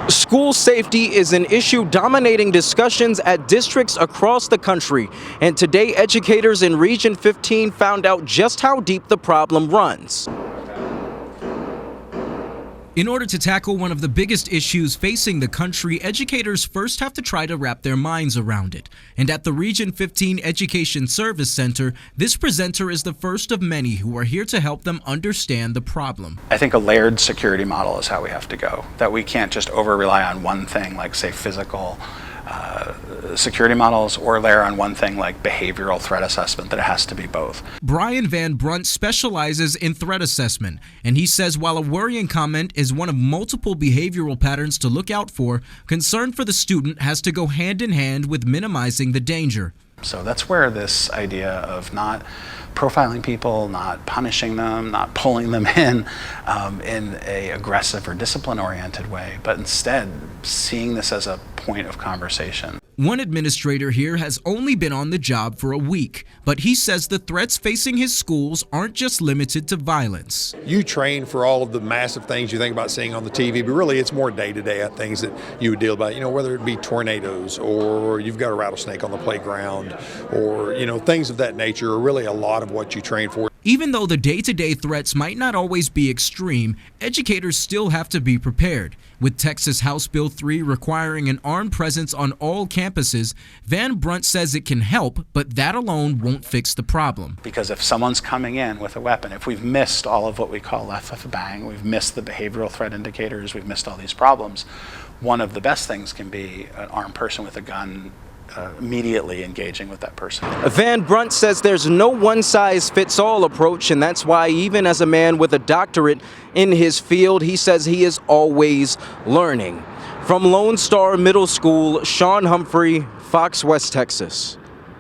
School safety is an issue dominating discussions at districts across the country, and today educators in Region 15 found out just how deep the problem runs. In order to tackle one of the biggest issues facing the country, educators first have to try to wrap their minds around it. And at the Region 15 Education Service Center, this presenter is the first of many who are here to help them understand the problem. I think a layered security model is how we have to go, that we can't just over-rely on one thing like, say, physical security models, or layer on one thing like behavioral threat assessment, that it has to be both. Brian Van Brunt specializes in threat assessment, and he says while a worrying comment is one of multiple behavioral patterns to look out for, concern for the student has to go hand in hand with minimizing the danger. So that's where this idea of not profiling people, not punishing them, not pulling them in a aggressive or discipline-oriented way, but instead seeing this as a point of conversation. One administrator here has only been on the job for a week, but he says the threats facing his schools aren't just limited to violence. You train for all of the massive things you think about seeing on the TV, but really it's more day-to-day things that you would deal about, whether it be tornadoes, or you've got a rattlesnake on the playground, or, things of that nature are really a lot of what you train for. Even though the day-to-day threats might not always be extreme, educators still have to be prepared. With Texas House Bill 3 requiring an armed presence on all campuses, Van Brunt says it can help, but that alone won't fix the problem. Because if someone's coming in with a weapon, if we've missed all of what we call FFBang, we've missed the behavioral threat indicators, we've missed all these problems, one of the best things can be an armed person with a gun immediately engaging with that person. Van Brunt says there's no one-size-fits-all approach, and that's why even as a man with a doctorate in his field, he says he is always learning. From Lone Star Middle School, Sean Humphrey, Fox West Texas.